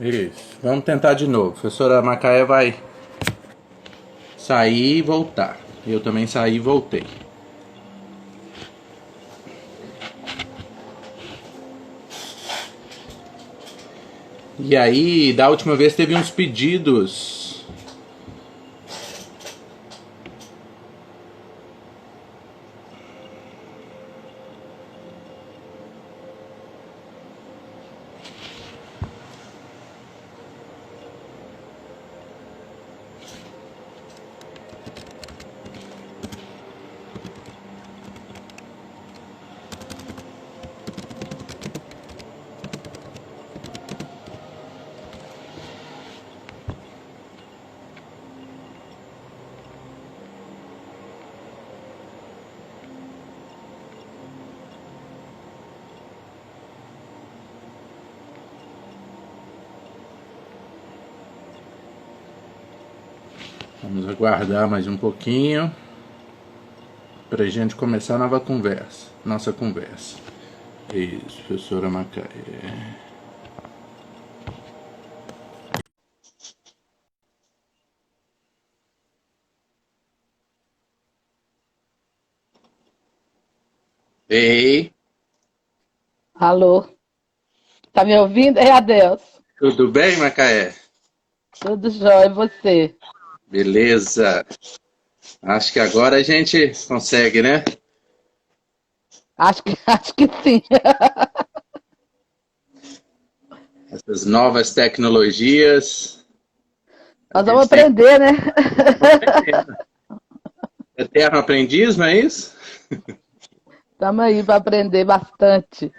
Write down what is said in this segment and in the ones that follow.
Isso. Vamos tentar de novo. A professora Macaé vai sair e voltar. Eu também saí e voltei. E aí, da última vez teve uns pedidos. Vamos aguardar mais um pouquinho para a gente começar a nossa conversa. Isso, professora Macaé. Ei, Alô, tá me ouvindo? É, Adeus. tudo bem, Macaé? Tudo jóia, e você? Beleza. Acho que agora a gente consegue, né? Acho que sim. Essas novas tecnologias. A Nós vamos gente tem aprender, né? aprendendo. Eterno aprendiz, não é isso? Estamos aí para aprender bastante.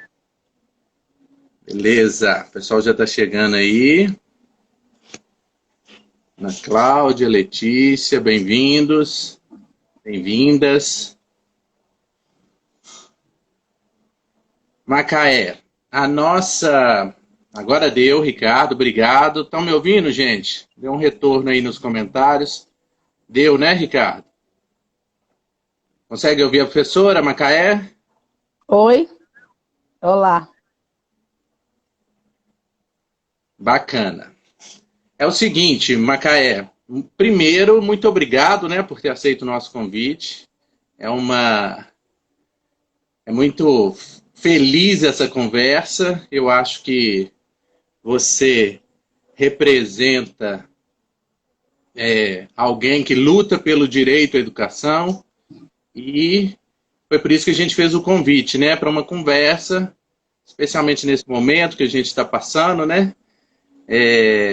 Beleza. O pessoal já está chegando aí. Ana Cláudia, Letícia, bem-vindos. Bem-vindas. Macaé, a nossa. Agora deu, Ricardo, obrigado. Estão me ouvindo, gente? Deu um retorno aí nos comentários. Deu, né, Ricardo? Consegue ouvir a professora, Macaé? Oi, olá. Bacana. É o seguinte, Macaé. Primeiro, muito obrigado, né, por ter aceito o nosso convite. É uma. É muito feliz essa conversa. Eu acho que você representa alguém que luta pelo direito à educação e foi por isso que a gente fez o convite, né, para uma conversa, especialmente nesse momento que a gente está passando, né,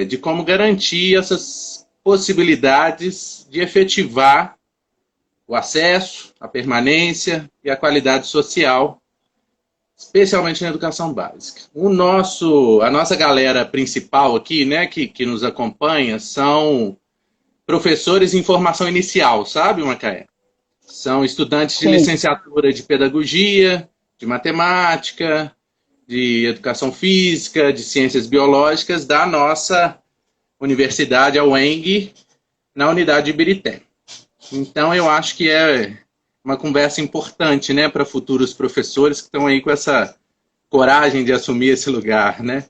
de como garantir essas possibilidades de efetivar o acesso, a permanência e a qualidade social, especialmente na educação básica. A nossa galera principal aqui, né, que nos acompanha, são professores em formação inicial, sabe, Macaé? São estudantes de Sim, licenciatura de pedagogia, de matemática, de educação física, de ciências biológicas da nossa universidade, a UENG, na unidade de Ibirité. Então, eu acho que é uma conversa importante, né, para futuros professores que estão aí com essa coragem de assumir esse lugar, né?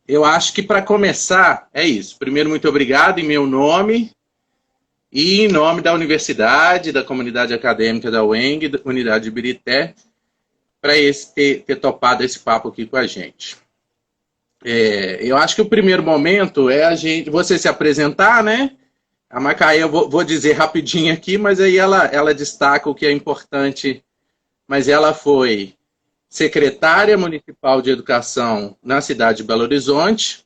Eu acho que para começar é isso. Primeiro, muito obrigado em meu nome e em nome da universidade, da comunidade acadêmica da UENG, da unidade de Ibirité, para ter topado esse papo aqui com a gente. Eu acho que o primeiro momento é você se apresentar, né? A Macaé, eu vou dizer rapidinho aqui, mas aí ela destaca o que é importante. Mas ela foi secretária municipal de educação na cidade de Belo Horizonte.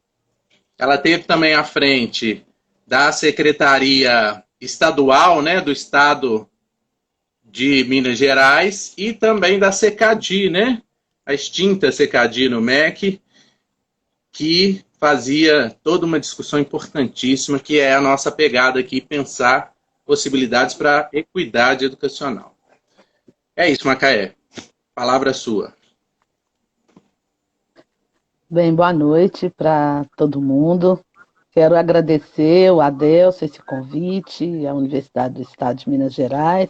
Ela teve também à frente da secretaria estadual, né, do estado de Minas Gerais e também da Secadi, né, a extinta Secadi no MEC, que fazia toda uma discussão importantíssima, que é a nossa pegada aqui, pensar possibilidades para equidade educacional. É isso, Macaé. Palavra sua. bem, boa noite para todo mundo. Quero agradecer o Adelso, esse convite, à Universidade do Estado de Minas Gerais.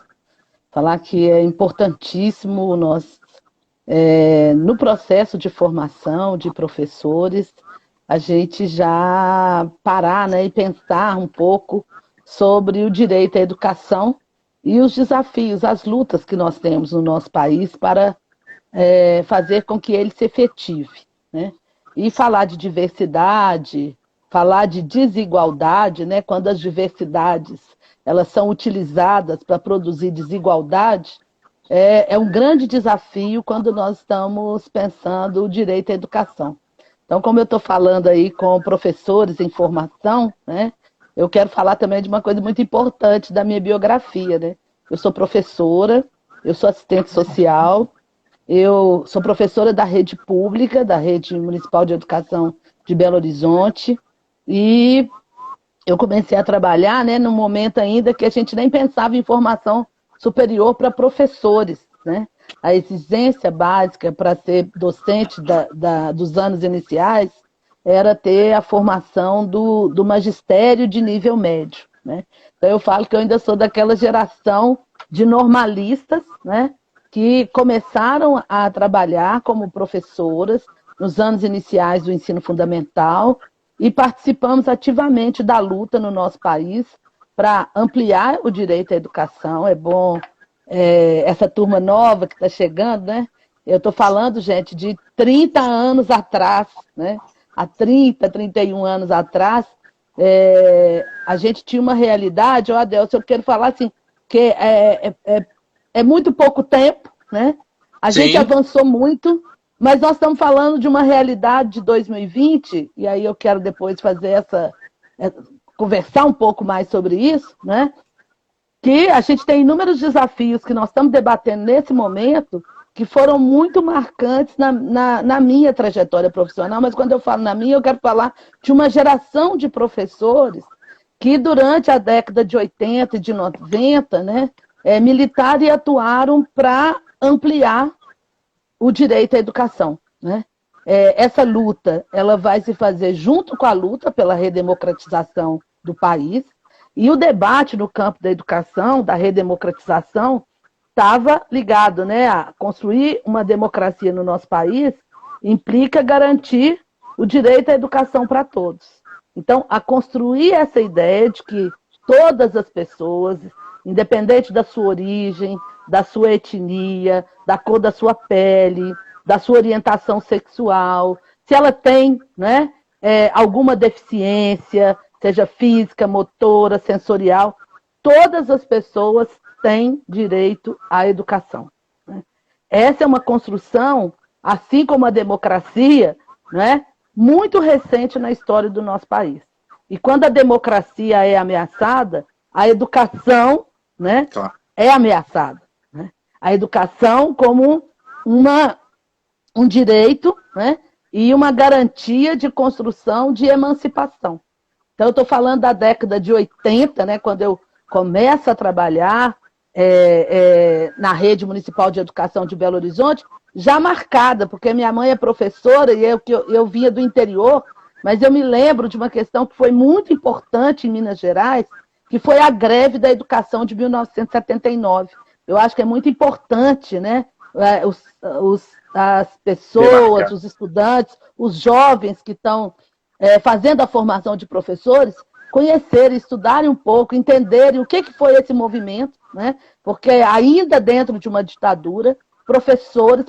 Falar que é importantíssimo nós no processo de formação de professores, a gente já parar, né, e pensar um pouco sobre o direito à educação e os desafios, as lutas que nós temos no nosso país para fazer com que ele se efetive, né? E falar de diversidade, falar de desigualdade, né? Quando as diversidades elas são utilizadas para produzir desigualdade, é um grande desafio quando nós estamos pensando o direito à educação. Então, como eu estou falando aí com professores em formação, né? Eu quero falar também de uma coisa muito importante da minha biografia, né? Eu sou professora, eu sou assistente social, eu sou professora da rede pública, da Rede Municipal de Educação de Belo Horizonte, e eu comecei a trabalhar, né, no momento ainda que a gente nem pensava em formação superior para professores, né? A exigência básica para ser docente dos anos iniciais era ter a formação do magistério de nível médio, né? Então eu falo que eu ainda sou daquela geração de normalistas, né, que começaram a trabalhar como professoras nos anos iniciais do ensino fundamental e participamos ativamente da luta no nosso país para ampliar o direito à educação. É bom essa turma nova que está chegando, né? Eu estou falando, gente, de 30 anos atrás, né? Há 30, 31 anos atrás, a gente tinha uma realidade, Adelson, eu quero falar assim, que é muito pouco tempo, né? A Sim. gente avançou muito, mas nós estamos falando de uma realidade de 2020, e aí eu quero depois fazer conversar um pouco mais sobre isso, né? Que a gente tem inúmeros desafios que nós estamos debatendo nesse momento, que foram muito marcantes na minha trajetória profissional, mas quando eu falo na minha, eu quero falar de uma geração de professores que durante a década de 80 e de 90, né, militaram e atuaram para ampliar o direito à educação, né? Essa luta ela vai se fazer junto com a luta pela redemocratização do país, e o debate no campo da educação, da redemocratização, estava ligado, né, a construir uma democracia no nosso país implica garantir o direito à educação para todos. Então, a construir essa ideia de que todas as pessoas, independente da sua origem, da sua etnia, da cor da sua pele, da sua orientação sexual, se ela tem, né, alguma deficiência, seja física, motora, sensorial, todas as pessoas têm direito à educação, né? Essa é uma construção, assim como a democracia, né, muito recente na história do nosso país. E quando a democracia é ameaçada, a educação, né, Claro. é ameaçada, né? A educação como um direito, né, e uma garantia de construção de emancipação. Então, eu estou falando da década de 80, né, quando eu começo a trabalhar na Rede Municipal de Educação de Belo Horizonte, já marcada, porque minha mãe é professora e eu vinha do interior, mas eu me lembro de uma questão que foi muito importante em Minas Gerais, que foi a greve da educação de 1979. Eu acho que é muito importante, né, as pessoas, os estudantes, os jovens que estão fazendo a formação de professores, conhecerem, estudarem um pouco, entenderem o que foi esse movimento, né? Porque ainda dentro de uma ditadura, professoras,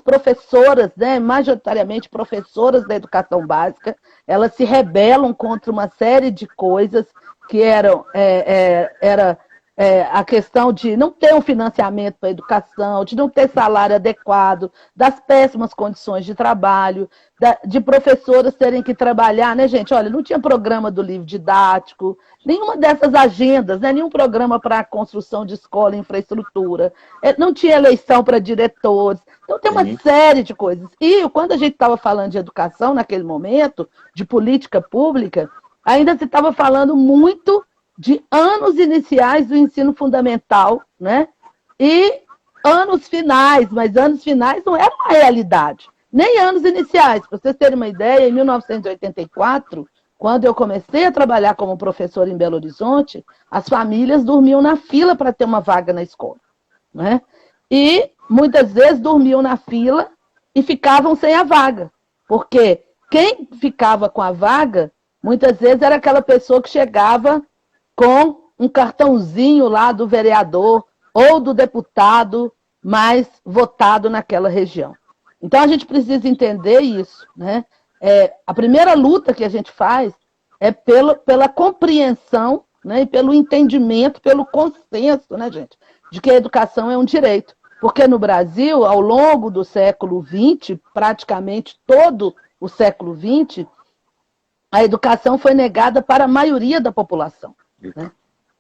né, majoritariamente professoras da educação básica, elas se rebelam contra uma série de coisas que era a questão de não ter um financiamento para a educação, de não ter salário adequado, das péssimas condições de trabalho, de professoras terem que trabalhar, né, gente? Olha, não tinha programa do livro didático, nenhuma dessas agendas, né? Nenhum programa para a construção de escola e infraestrutura, não tinha eleição para diretores, então tem uma série de coisas. E quando a gente estava falando de educação naquele momento, de política pública, ainda se estava falando muito de anos iniciais do ensino fundamental, né? E anos finais, mas anos finais não era uma realidade, nem anos iniciais. Para vocês terem uma ideia, em 1984, quando eu comecei a trabalhar como professora em Belo Horizonte, as famílias dormiam na fila para ter uma vaga na escola, né? E muitas vezes dormiam na fila e ficavam sem a vaga. Porque quem ficava com a vaga, muitas vezes era aquela pessoa que chegava com um cartãozinho lá do vereador ou do deputado mais votado naquela região. Então a gente precisa entender isso, né? A primeira luta que a gente faz é pela compreensão, né, e pelo entendimento, pelo consenso, né, gente, de que a educação é um direito. Porque no Brasil, ao longo do século XX, praticamente todo o século XX, a educação foi negada para a maioria da população, né?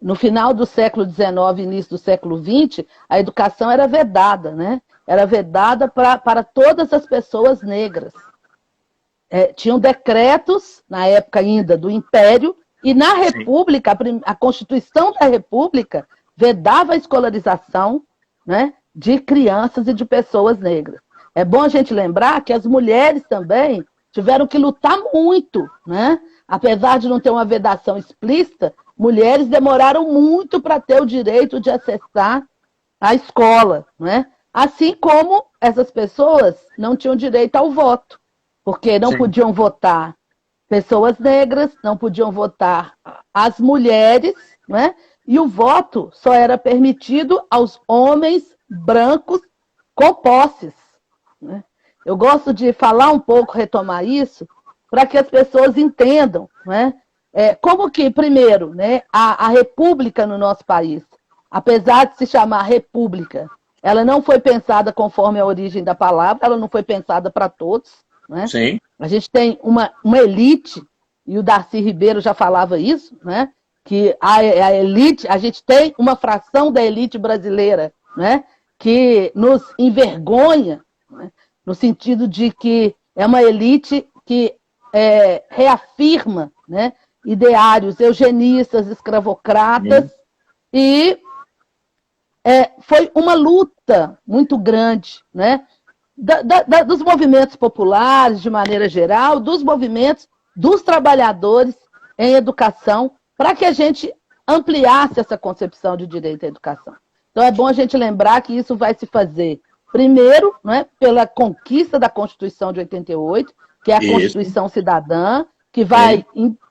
No final do século XIX, início do século XX, a educação era vedada, né? Era vedada para todas as pessoas negras. Tinham decretos, na época ainda do Império, e na República, a Constituição da República vedava a escolarização, né, de crianças e de pessoas negras. É bom a gente lembrar que as mulheres também tiveram que lutar muito, né? Apesar de não ter uma vedação explícita, mulheres demoraram muito para ter o direito de acessar a escola, né? Assim como essas pessoas não tinham direito ao voto, porque não podiam votar pessoas negras, não podiam votar as mulheres, né? E o voto só era permitido aos homens brancos com posses, né? Eu gosto de falar um pouco, retomar isso, para que as pessoas entendam, né? Como que, primeiro, né, a república no nosso país, apesar de se chamar república, ela não foi pensada conforme a origem da palavra, ela não foi pensada para todos, né? Sim. A gente tem uma elite, e o Darcy Ribeiro já falava isso, né? Que a elite, a gente tem uma fração da elite brasileira, né, que nos envergonha, né, no sentido de que é uma elite que reafirma, né, ideários eugenistas, escravocratas, e foi uma luta muito grande, né, dos movimentos populares, de maneira geral, dos movimentos dos trabalhadores em educação, para que a gente ampliasse essa concepção de direito à educação. Então é bom a gente lembrar que isso vai se fazer, primeiro, né, pela conquista da Constituição de 88, que é a Constituição Cidadã, que vai,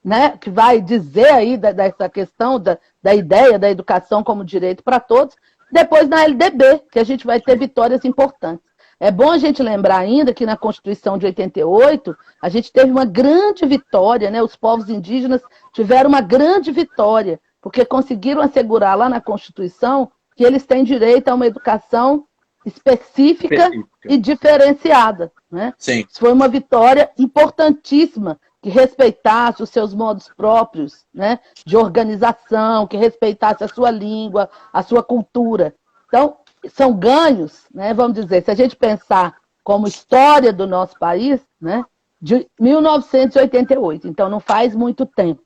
né, que vai dizer aí dessa questão da ideia da educação como direito para todos, depois na LDB, que a gente vai ter vitórias importantes. É bom a gente lembrar ainda que na Constituição de 88, a gente teve uma grande vitória, né? Os povos indígenas tiveram uma grande vitória, porque conseguiram assegurar lá na Constituição que eles têm direito a uma educação específica e diferenciada, né? Sim. Isso foi uma vitória importantíssima, que respeitasse os seus modos próprios, né, de organização, que respeitasse a sua língua, a sua cultura. Então, são ganhos, né, vamos dizer, se a gente pensar como história do nosso país, né, de 1988, então não faz muito tempo.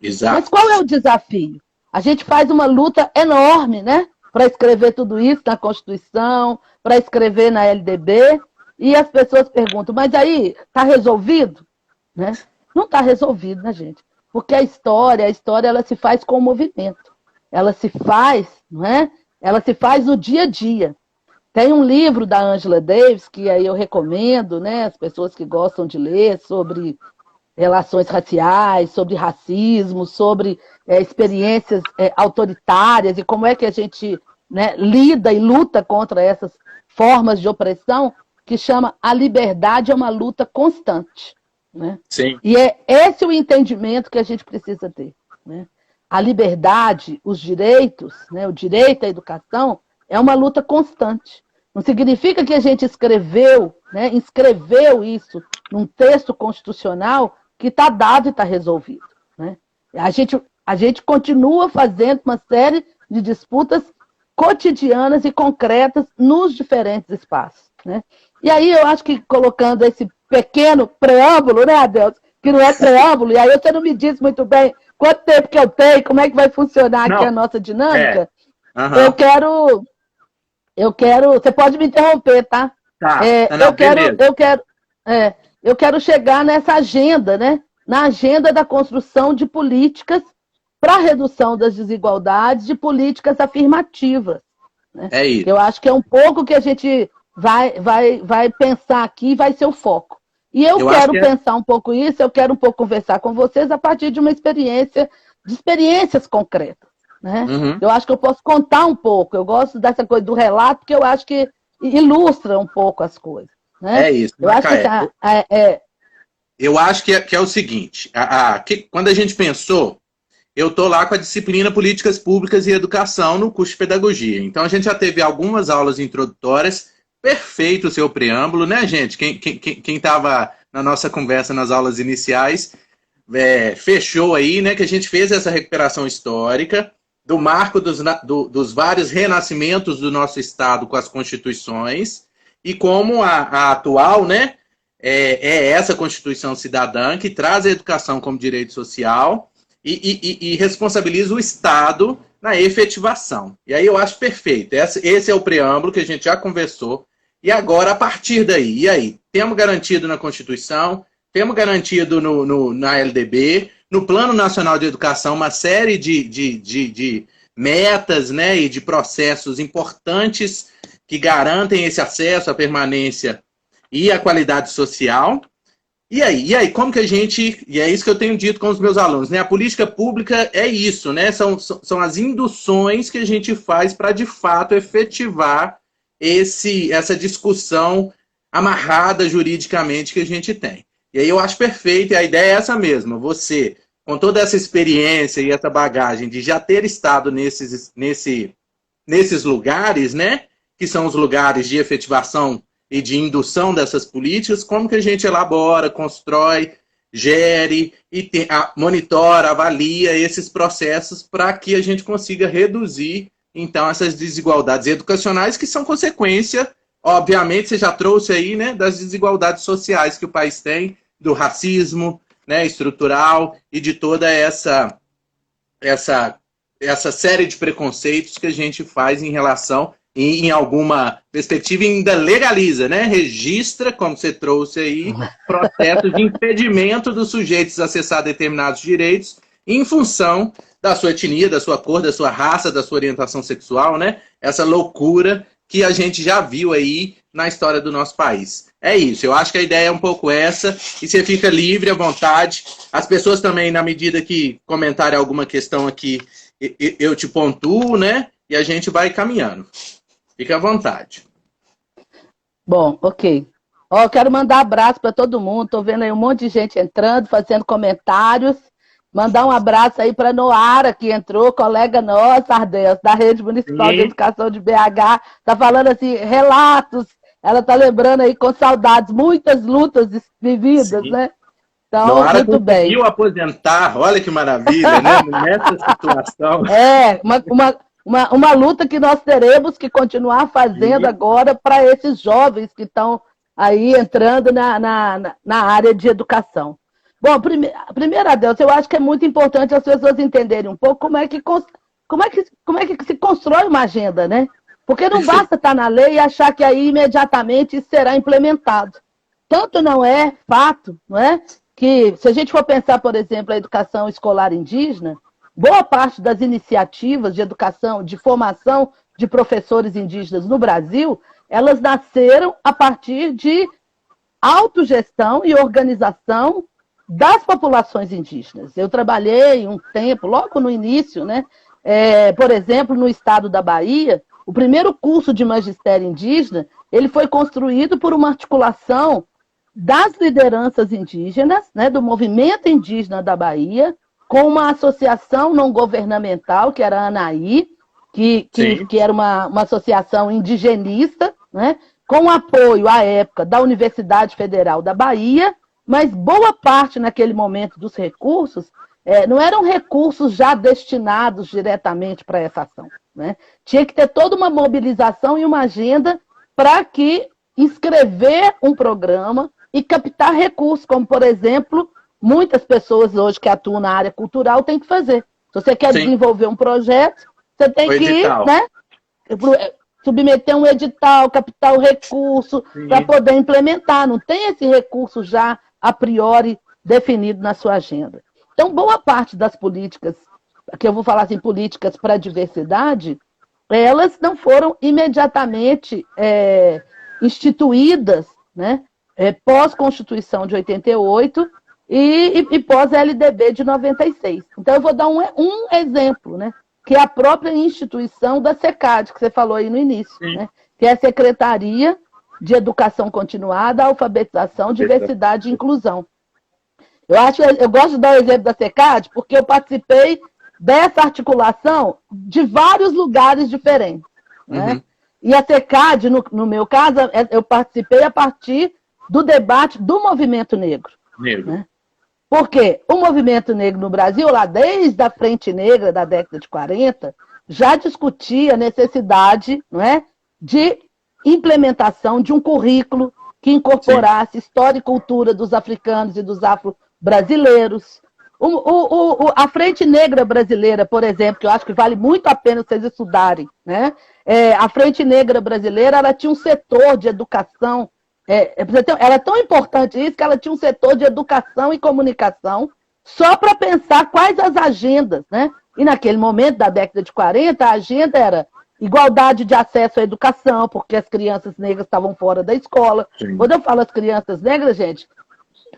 Exato. Mas qual é o desafio? A gente faz uma luta enorme, né, para escrever tudo isso na Constituição, para escrever na LDB, e as pessoas perguntam, mas aí está resolvido? Né? Não está resolvido, né, gente? Porque a história ela se faz com o movimento. Ela se faz, não é? Ela se faz no dia a dia. Tem um livro da Angela Davis, que aí eu recomendo, né, as pessoas que gostam de ler, sobre relações raciais, sobre racismo, sobre experiências autoritárias e como é que a gente, né, lida e luta contra essas formas de opressão, que chama A Liberdade é uma Luta Constante. Né? Sim. E é esse o entendimento que a gente precisa ter. Né? A liberdade, os direitos, né, o direito à educação, é uma luta constante. Não significa que a gente escreveu, né, inscreveu isso num texto constitucional que está dado e está resolvido. Né? A gente continua fazendo uma série de disputas cotidianas e concretas nos diferentes espaços. Né? E aí eu acho que colocando esse pequeno preâmbulo, né, Adelson? Que não é preâmbulo, e aí você não me disse muito bem quanto tempo que eu tenho, como é que vai funcionar aqui a nossa dinâmica. Uhum. Eu quero, você pode me interromper, tá? Tá. Eu quero chegar nessa agenda, né? Na agenda da construção de políticas para a redução das desigualdades, de políticas afirmativas. Né? É isso. Eu acho que é um pouco que a gente vai pensar aqui e vai ser o foco. E eu quero pensar um pouco isso, eu quero um pouco conversar com vocês a partir de uma experiência, de experiências concretas. Né? Uhum. Eu acho que eu posso contar um pouco, eu gosto dessa coisa do relato, porque eu acho que ilustra um pouco as coisas. Né? É isso. Eu acho que eu acho que é o seguinte, quando a gente pensou, eu estou lá com a disciplina Políticas Públicas e Educação no curso de Pedagogia. Então a gente já teve algumas aulas introdutórias, perfeito o seu preâmbulo, né, gente? Quem estava na nossa conversa nas aulas iniciais, fechou aí, né, que a gente fez essa recuperação histórica do marco dos vários renascimentos do nosso Estado com as constituições e como a atual, né, é essa Constituição Cidadã que traz a educação como direito social e responsabiliza o Estado na efetivação. E aí eu acho perfeito. Esse é o preâmbulo que a gente já conversou. E agora, a partir daí, e aí? Temos garantido na Constituição, temos garantido na LDB, no Plano Nacional de Educação, uma série de metas, né, e de processos importantes que garantem esse acesso, a permanência e a qualidade social. E aí, como que a gente... E é isso que eu tenho dito com os meus alunos, né? A política pública é isso, né? São as induções que a gente faz para, de fato, efetivar essa discussão amarrada juridicamente que a gente tem. E aí eu acho perfeito, e a ideia é essa mesma. Você, com toda essa experiência e essa bagagem de já ter estado nesses lugares, né? Que são os lugares de efetivação e de indução dessas políticas, como que a gente elabora, constrói, gere e monitora, avalia esses processos para que a gente consiga reduzir, então, essas desigualdades educacionais que são consequência, obviamente, você já trouxe aí, né, das desigualdades sociais que o país tem, do racismo, né, estrutural e de toda essa série de preconceitos que a gente faz em relação em alguma perspectiva ainda legaliza, né? Registra, como você trouxe aí, processo de impedimento dos sujeitos a acessar determinados direitos em função da sua etnia, da sua cor, da sua raça, da sua orientação sexual, né? Essa loucura que a gente já viu aí na história do nosso país. É isso, eu acho que a ideia é um pouco essa, e você fica livre, à vontade. As pessoas também, na medida que comentarem alguma questão aqui, eu te pontuo, né? E a gente vai caminhando. Fique à vontade. Bom, ok. Eu quero mandar abraço para todo mundo. Estou vendo aí um monte de gente entrando, fazendo comentários. Mandar um abraço aí para a Noara, que entrou, colega nossa, Ardel, da Rede Municipal de Educação de BH. Está falando assim, relatos. Ela está lembrando aí com saudades, muitas lutas vividas, né? Então, Noara muito bem. Conseguiu aposentar, olha que maravilha, né? Nessa situação. Uma luta que nós teremos que continuar fazendo agora para esses jovens que estão aí entrando na área de educação. Bom, primeiro, Adelson, eu acho que é muito importante as pessoas entenderem um pouco como é que se constrói uma agenda, né? Porque não basta estar na lei e achar que aí imediatamente isso será implementado. Tanto não é fato, não é? Que se a gente for pensar, por exemplo, a educação escolar indígena, boa parte das iniciativas de educação, de formação de professores indígenas no Brasil, elas nasceram a partir de autogestão e organização das populações indígenas. Eu trabalhei um tempo, logo no início, né? Por exemplo, no estado da Bahia, o primeiro curso de magistério indígena, ele foi construído por uma articulação das lideranças indígenas, né, do movimento indígena da Bahia, com uma associação não governamental, que era a ANAI, que era uma associação indigenista, né, com apoio, à época, da Universidade Federal da Bahia, mas boa parte, naquele momento, dos recursos não eram recursos já destinados diretamente para essa ação. Né? Tinha que ter toda uma mobilização e uma agenda para que inscrever um programa e captar recursos, como, por exemplo, muitas pessoas hoje que atuam na área cultural têm que fazer. Se você quer desenvolver um projeto, você tem que ir, né, submeter um edital, captar o recurso para poder implementar. Não tem esse recurso já a priori definido na sua agenda. Então, boa parte das políticas, que eu vou falar assim, políticas para a diversidade, elas não foram imediatamente instituídas, né, pós-Constituição de 88 e pós-LDB de 96. Então, eu vou dar um exemplo, né, que é a própria instituição da SECAD, que você falou aí no início, né, que é a Secretaria de Educação Continuada, Alfabetização, Diversidade e Inclusão. Eu gosto de dar o exemplo da SECAD porque eu participei dessa articulação de vários lugares diferentes, né? E a SECAD, no meu caso, eu participei a partir do debate do movimento negro. Né? Porque o movimento negro no Brasil, lá desde a Frente Negra da década de 40, já discutia a necessidade, não é, de implementação de um currículo que incorporasse história e cultura dos africanos e dos afro-brasileiros. A Frente Negra Brasileira, por exemplo, que eu acho que vale muito a pena vocês estudarem, né? A Frente Negra Brasileira, ela tinha um setor de educação, era tão importante isso que ela tinha um setor de educação e comunicação só para pensar quais as agendas, né? E naquele momento, da década de 40, a agenda era igualdade de acesso à educação, porque as crianças negras estavam fora da escola. Sim. Quando eu falo as crianças negras, gente,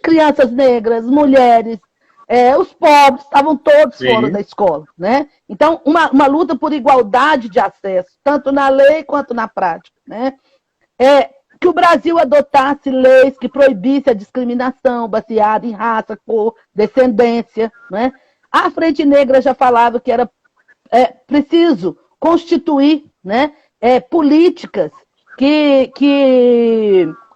crianças negras, mulheres, os pobres estavam todos fora da escola, né? Então, uma luta por igualdade de acesso, tanto na lei quanto na prática, né? Que o Brasil adotasse leis que proibissem a discriminação baseada em raça, cor, descendência, né? A Frente Negra já falava que era preciso constituir, né, políticas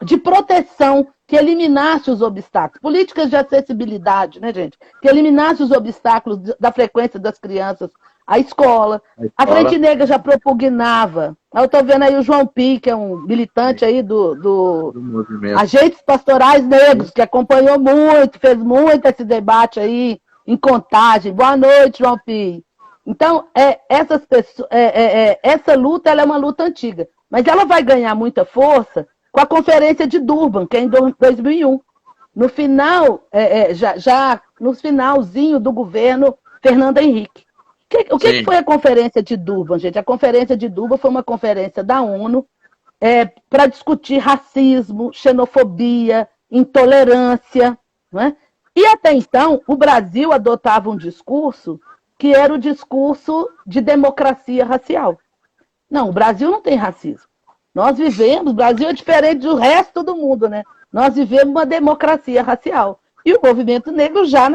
de proteção que eliminasse os obstáculos, políticas de acessibilidade, né, gente? Que eliminasse os obstáculos da frequência das crianças à escola. A Frente Negra já propugnava. Eu estou vendo aí o João Pi, que é um militante aí do Agentes Pastorais Negros, que acompanhou muito, fez muito esse debate aí em Contagem. Boa noite, João Pi. Então, essa luta ela é uma luta antiga, mas ela vai ganhar muita força com a Conferência de Durban, que é em 2001. No final, no finalzinho do governo Fernando Henrique. O que foi a Conferência de Durban, gente? A Conferência de Durban foi uma conferência da ONU para discutir racismo, xenofobia, intolerância. Não é? E até então, o Brasil adotava um discurso que era o discurso de democracia racial. Não, o Brasil não tem racismo. Nós vivemos, o Brasil é diferente do resto do mundo, né? Nós vivemos uma democracia racial. E o movimento negro já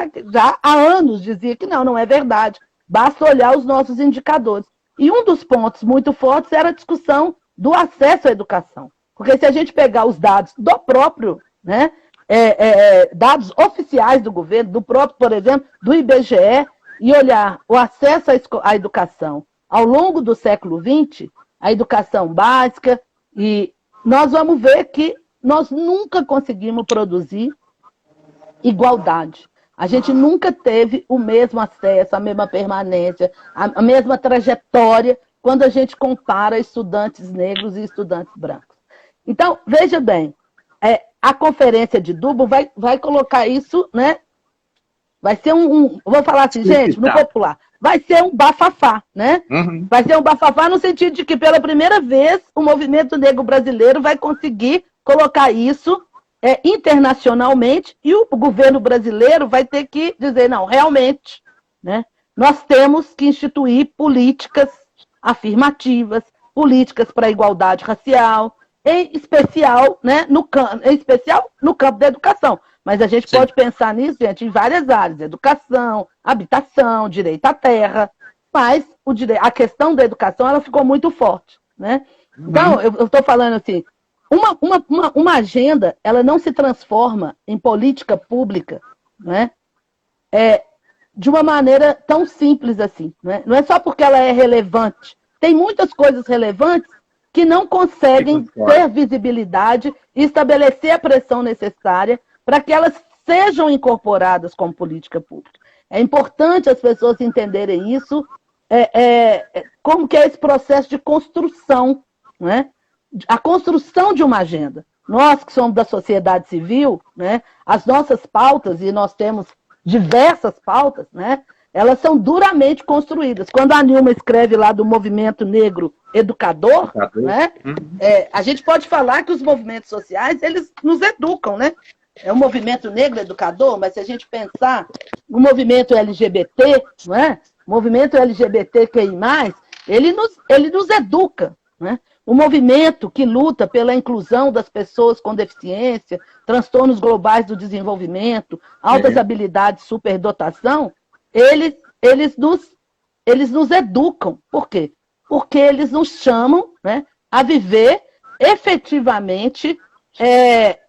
há anos dizia que não é verdade. Basta olhar os nossos indicadores. E um dos pontos muito fortes era a discussão do acesso à educação. Porque se a gente pegar os dados do próprio, né, dados oficiais do governo, do próprio, por exemplo, do IBGE, e olhar o acesso à educação ao longo do século XX, a educação básica, e nós vamos ver que nós nunca conseguimos produzir igualdade. A gente nunca teve o mesmo acesso, a mesma permanência, a mesma trajetória quando a gente compara estudantes negros e estudantes brancos. Então, veja bem, a Conferência de Durban vai colocar isso, né? Vai ser vou falar assim, gente, no popular, vai ser um bafafá, né? Uhum. Vai ser um bafafá no sentido de que, pela primeira vez, o movimento negro brasileiro vai conseguir colocar isso internacionalmente e o governo brasileiro vai ter que dizer, não, realmente, né? Nós temos que instituir políticas afirmativas, políticas para a igualdade racial, em especial, né, no campo da educação. Mas a gente pode pensar nisso, gente, em várias áreas. Educação, habitação, direito à terra. Mas a questão da educação ela ficou muito forte. Né? Então, eu estou falando assim, uma agenda ela não se transforma em política pública, né? De uma maneira tão simples assim. Né? Não é só porque ela é relevante. Tem muitas coisas relevantes que não conseguem ter visibilidade e estabelecer a pressão necessária para que elas sejam incorporadas como política pública. É importante as pessoas entenderem isso, como que é esse processo de construção, né? A construção de uma agenda. Nós que somos da sociedade civil, né? As nossas pautas, e nós temos diversas pautas, né? elas são duramente construídas. Quando a Nilma escreve lá do movimento negro educador, né, a gente pode falar que os movimentos sociais, eles nos educam, né? É um movimento negro educador, mas se a gente pensar no movimento LGBT, não é? O movimento LGBTQI+, ele nos educa, né? O movimento que luta pela inclusão das pessoas com deficiência, transtornos globais do desenvolvimento, altas habilidades, superdotação, eles nos educam. Por quê? Porque eles nos chamam, né, a viver efetivamente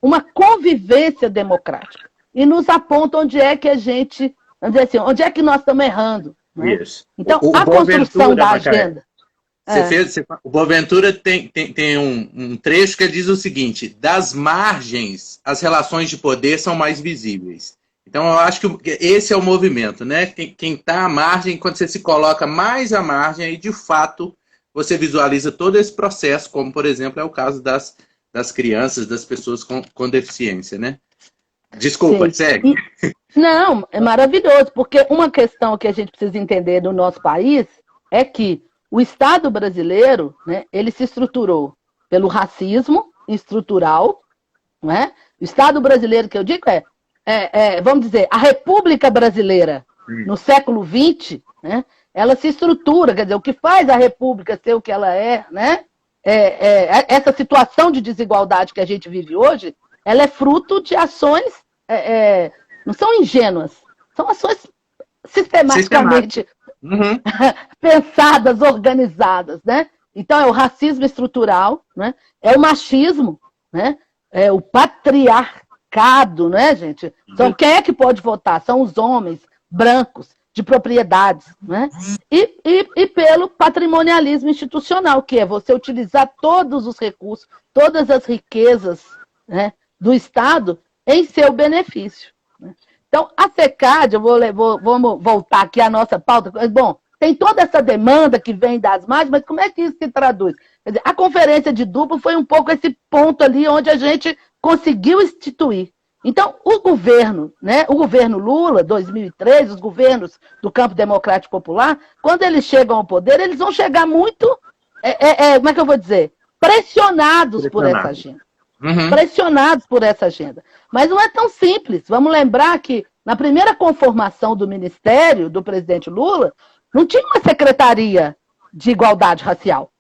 uma convivência democrática. E nos apontam onde é que a gente, vamos dizer assim, onde é que nós estamos errando. Né? Isso. Então, a construção da agenda... O Boaventura tem um trecho que ele diz o seguinte: das margens, as relações de poder são mais visíveis. Então, eu acho que esse é o movimento, né? Quem está à margem, quando você se coloca mais à margem, aí, de fato, você visualiza todo esse processo, como, por exemplo, é o caso das crianças, das pessoas com deficiência, né? Desculpa, segue. Não, é maravilhoso, porque uma questão que a gente precisa entender no nosso país é que o Estado brasileiro, né, ele se estruturou pelo racismo estrutural, né? O Estado brasileiro que eu digo vamos dizer, a República Brasileira, no século XX, né, ela se estrutura, quer dizer, o que faz a República ser o que ela é, né? Essa situação de desigualdade que a gente vive hoje, ela é fruto de ações, não são ingênuas, são ações sistematicamente pensadas, organizadas, né? Então, é o racismo estrutural, né? É o machismo, né? É o patriarcado, né, gente? Quem é que pode votar? São os homens brancos, de propriedades, né? E pelo patrimonialismo institucional, que é você utilizar todos os recursos, todas as riquezas, né, do Estado em seu benefício. Né? Então, a CECAD, vamos voltar aqui à nossa pauta. Bom, tem toda essa demanda que vem das margens, mas como é que isso se traduz? Quer dizer, a conferência de Dublin foi um pouco esse ponto ali onde a gente conseguiu instituir. Então, o governo, né, o governo Lula, 2003, os governos do campo democrático popular, quando eles chegam ao poder, eles vão chegar muito, como é que eu vou dizer? Pressionados por essa agenda. Pressionados por essa agenda. Mas não é tão simples. Vamos lembrar que na primeira conformação do ministério do presidente Lula, não tinha uma secretaria de igualdade racial.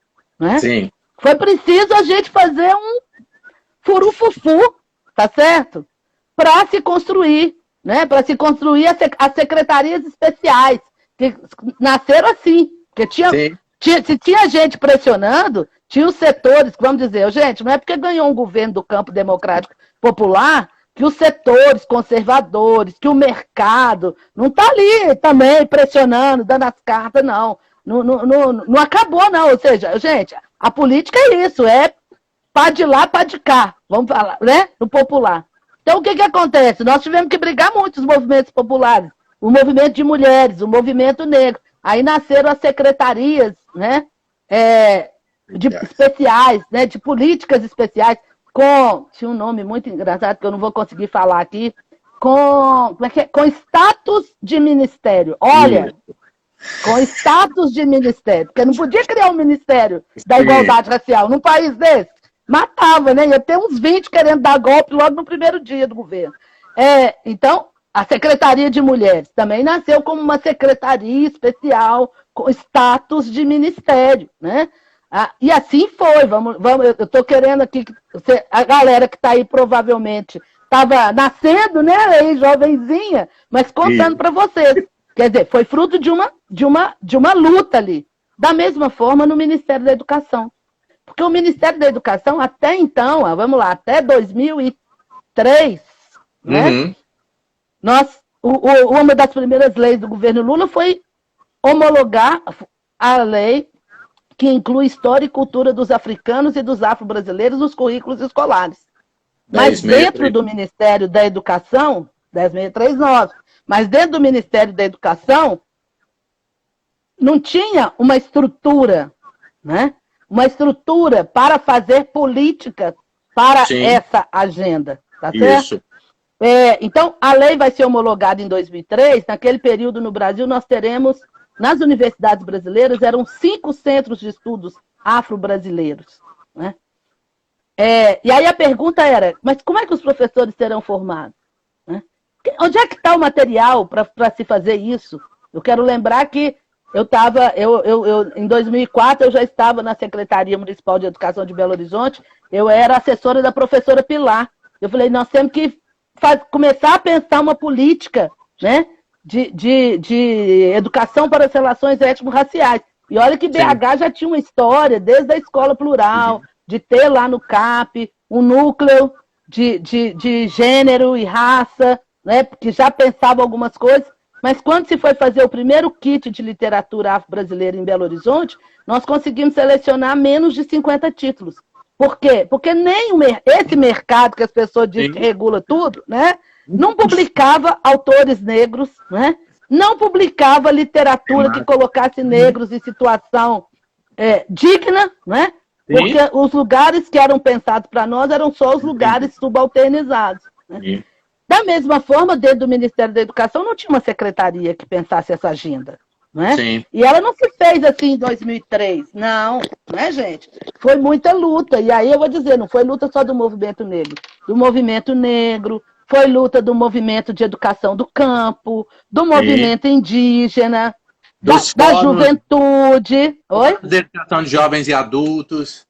Né? Sim. Foi preciso a gente fazer um furufufu, tá certo? Para se construir, né? Para se construir as secretarias especiais, que nasceram assim, porque se tinha gente pressionando, tinha os setores, vamos dizer, gente, não é porque ganhou um governo do campo democrático popular que os setores conservadores, que o mercado não está ali também pressionando, dando as cartas, não. Não acabou, não. Ou seja, gente, a política é isso, é pá de lá, pá de cá, vamos falar, né? No popular. Então, o que acontece? Nós tivemos que brigar muito os movimentos populares, o movimento de mulheres, o movimento negro. Aí nasceram as secretarias, né? Especiais, né? De políticas especiais, tinha um nome muito engraçado que eu não vou conseguir falar aqui, com status de ministério. Olha, com status de ministério, porque não podia criar um ministério da igualdade racial num país desse. Matava, né? Ia ter uns 20 querendo dar golpe logo no primeiro dia do governo. Então, a Secretaria de Mulheres também nasceu como uma secretaria especial com status de ministério, né? E assim foi. Eu estou querendo aqui que a galera que está aí provavelmente estava nascendo, né? Aí, jovenzinha, mas contando para vocês. Quer dizer, foi fruto de uma luta ali. Da mesma forma no Ministério da Educação. Porque o Ministério da Educação, até então, vamos lá, até 2003, né? Uma das primeiras leis do governo Lula foi homologar a lei que inclui história e cultura dos africanos e dos afro-brasileiros nos currículos escolares. Mas dentro do Ministério da Educação, 10.639, mas dentro do Ministério da Educação, não tinha uma estrutura, né? Uma estrutura para fazer política para essa agenda, tá certo? Então, a lei vai ser homologada em 2003. Naquele período, no Brasil, nós teremos, nas universidades brasileiras, eram 5 centros de estudos afro-brasileiros, né? E aí a pergunta era, mas como é que os professores serão formados, né? Onde é que está o material para se fazer isso? Eu quero lembrar que em 2004, eu já estava na Secretaria Municipal de Educação de Belo Horizonte, eu era assessora da professora Pilar. Eu falei, nós temos que começar a pensar uma política, né, de educação para as relações étnico-raciais. E olha que BH já tinha uma história, desde a escola plural, de ter lá no CAP um núcleo de gênero e raça, né, que já pensava algumas coisas, mas quando se foi fazer o primeiro kit de literatura afro-brasileira em Belo Horizonte, nós conseguimos selecionar menos de 50 títulos. Por quê? Porque nem esse mercado que as pessoas dizem que regula tudo, né, não publicava autores negros, né, não publicava literatura que colocasse negros em situação digna, né, porque os lugares que eram pensados para nós eram só os lugares subalternizados. Né? Da mesma forma, dentro do Ministério da Educação, não tinha uma secretaria que pensasse essa agenda. Né? E ela não se fez assim em 2003. Não, né, gente? Foi muita luta. E aí eu vou dizer, não foi luta só do movimento negro. Do movimento negro, foi luta do movimento de educação do campo, do movimento indígena, da juventude. Oi? Da educação de jovens e adultos.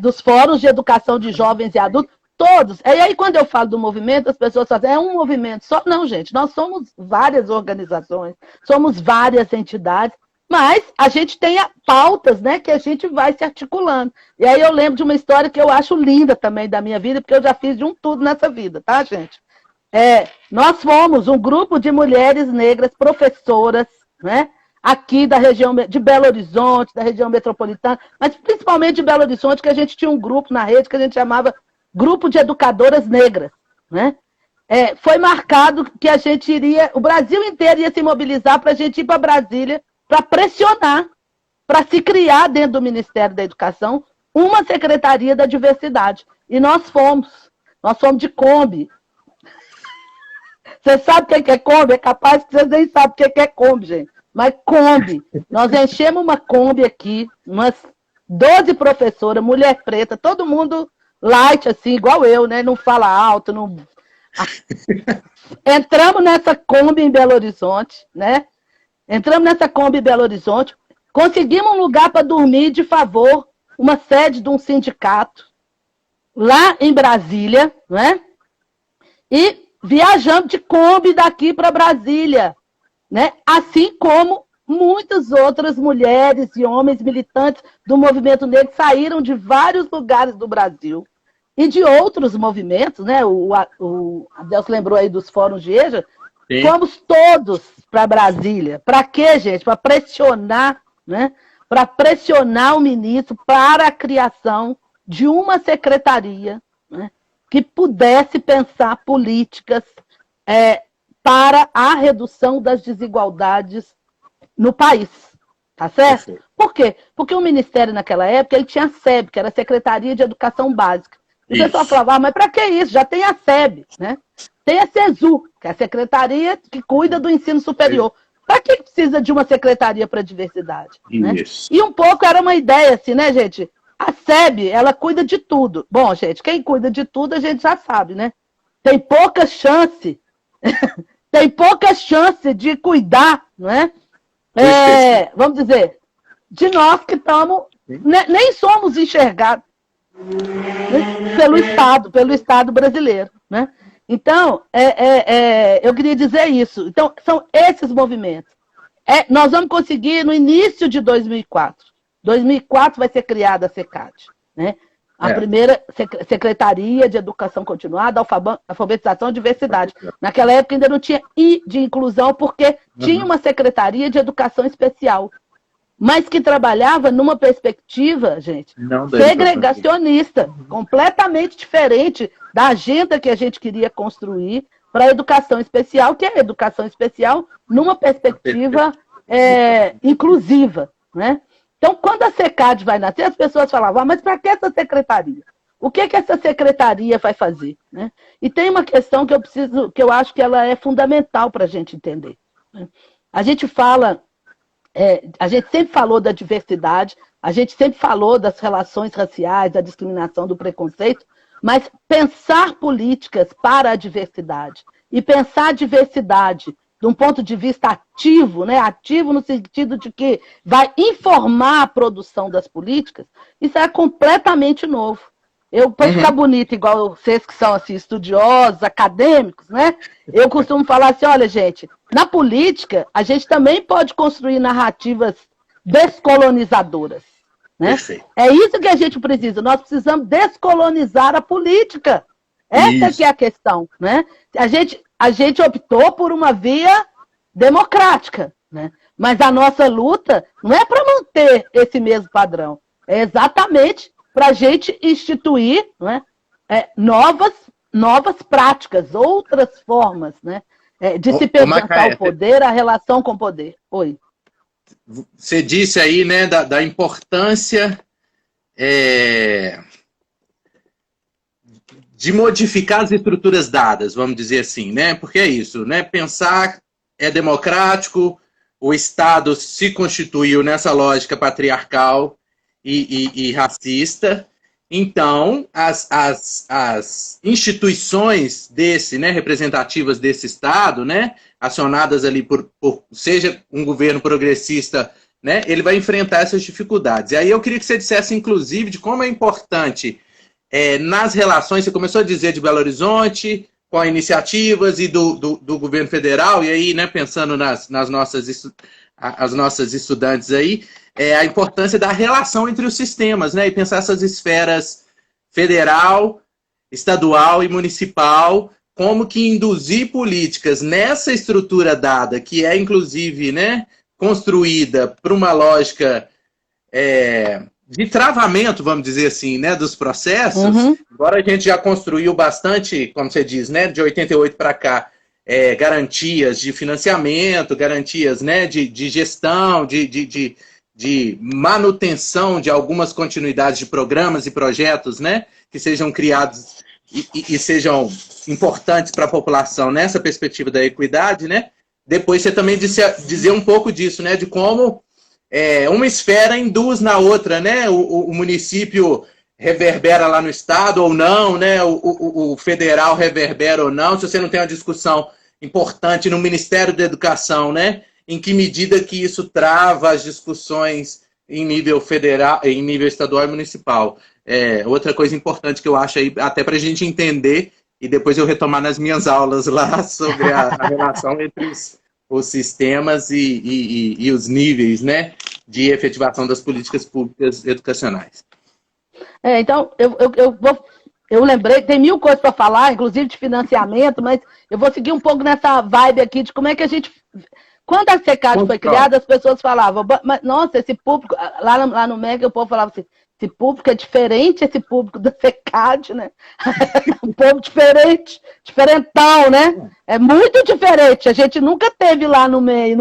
Dos fóruns de educação de jovens e adultos. Todos. E aí, quando eu falo do movimento, as pessoas falam, é um movimento só. Não, gente, nós somos várias organizações, somos várias entidades, mas a gente tem pautas, né, que a gente vai se articulando. E aí eu lembro de uma história que eu acho linda também da minha vida, porque eu já fiz de um tudo nessa vida, tá, gente? Nós fomos um grupo de mulheres negras professoras, né, aqui da região de Belo Horizonte, da região metropolitana, mas principalmente de Belo Horizonte, que a gente tinha um grupo na rede que a gente chamava Grupo de Educadoras Negras, né? Foi marcado que a gente o Brasil inteiro ia se mobilizar para a gente ir para Brasília para pressionar, para se criar dentro do Ministério da Educação uma Secretaria da Diversidade. E nós fomos de Kombi. Você sabe o que é Kombi? É capaz que vocês nem sabem o que é Kombi, gente. Mas Kombi. Nós enchemos uma Kombi aqui, umas 12 professoras, mulher preta, todo mundo light, assim, igual eu, né? Não fala alto, não... Entramos nessa Kombi em Belo Horizonte, né? Conseguimos um lugar para dormir de favor, uma sede de um sindicato, lá em Brasília, né? E viajamos de Kombi daqui para Brasília, né? Assim como muitas outras mulheres e homens militantes do movimento negro saíram de vários lugares do Brasil e de outros movimentos, né? O Adelso lembrou aí dos fóruns de EJA. Sim. Fomos todos para Brasília. Para quê, gente? Para pressionar, né? Para pressionar o ministro para a criação de uma secretaria, né, que pudesse pensar políticas para a redução das desigualdades no país, tá certo? Por quê? Porque o Ministério, naquela época, ele tinha a SEB, que era a Secretaria de Educação Básica. E o pessoal falava, mas para que isso? Já tem a SEB, né? Tem a CESU, que é a Secretaria que cuida do ensino superior. Para que precisa de uma secretaria para a diversidade? Né? E um pouco era uma ideia assim, né, gente? A SEB, ela cuida de tudo. Bom, gente, quem cuida de tudo, a gente já sabe, né? Tem pouca chance, de cuidar, né? Vamos dizer, de nós que estamos, nem somos enxergados, né, pelo Estado brasileiro, né? Então, eu queria dizer isso. Então, são esses movimentos. Nós vamos conseguir no início de 2004. 2004 vai ser criada a SECAD, né? A primeira Secretaria de Educação Continuada, Alfabetização e Diversidade. Naquela época ainda não tinha I de inclusão, porque tinha uma Secretaria de Educação Especial, mas que trabalhava numa perspectiva, gente, segregacionista, completamente diferente da agenda que a gente queria construir para a educação especial, que é a educação especial numa perspectiva inclusiva, né? Então, quando a SECAD vai nascer, as pessoas falavam, mas para que essa secretaria? O que essa secretaria vai fazer? Né? E tem uma questão que eu acho que ela é fundamental para a gente entender. Né? A gente sempre falou da diversidade, a gente sempre falou das relações raciais, da discriminação, do preconceito, mas pensar políticas para a diversidade e pensar a diversidade de um ponto de vista ativo, né? Ativo no sentido de que vai informar a produção das políticas, isso é completamente novo. Para ficar bonito, igual vocês que são assim, estudiosos, acadêmicos, né? Eu costumo falar assim, olha, gente, na política, a gente também pode construir narrativas descolonizadoras. Né? É isso que a gente precisa. Nós precisamos descolonizar a política. Essa que é a questão. Né? A gente optou por uma via democrática. Né? Mas a nossa luta não é para manter esse mesmo padrão. É exatamente para a gente instituir, né, novas práticas, outras formas, né, de se pensar o poder, a relação com o poder. Oi. Você disse aí, né, da importância de modificar as estruturas dadas, vamos dizer assim, né? Porque é isso, né? Pensar é democrático, o Estado se constituiu nessa lógica patriarcal e racista. Então, as instituições né, representativas desse Estado, né, acionadas ali seja um governo progressista, né, ele vai enfrentar essas dificuldades. E aí eu queria que você dissesse, inclusive, de como é importante nas relações, você começou a dizer de Belo Horizonte, com iniciativas e do governo federal, e aí, né, pensando as nossas estudantes aí, a importância da relação entre os sistemas, né, e pensar essas esferas federal, estadual e municipal, como que induzir políticas nessa estrutura dada, que é, inclusive, né, construída por uma lógica de travamento, vamos dizer assim, né, dos processos. Agora a gente já construiu bastante, como você diz, né, de 88 para cá, garantias de financiamento, garantias, né, de gestão, de manutenção de algumas continuidades de programas e projetos, né, que sejam criados e sejam importantes para a população nessa perspectiva da equidade, né? Depois você também dizer um pouco disso, né, de como uma esfera induz na outra, né? O município reverbera lá no estado ou não, né? O federal reverbera ou não. Se você não tem uma discussão importante no Ministério da Educação, né? Em que medida que isso trava as discussões em nível federal, em nível estadual e municipal. Outra coisa importante que eu acho aí, até para a gente entender, e depois eu retomar nas minhas aulas lá sobre a relação entre os sistemas e os níveis, né, de efetivação das políticas públicas educacionais. Então, eu lembrei, tem mil coisas para falar, inclusive de financiamento, mas eu vou seguir um pouco nessa vibe aqui de como é que a gente... Quando a SECAD foi criada, as pessoas falavam, mas, nossa, esse público, lá no MEC, o povo falava assim, esse público é diferente, esse público da SECAD, né? Um povo diferente, diferentão, né? É muito diferente, a gente nunca teve lá no meio,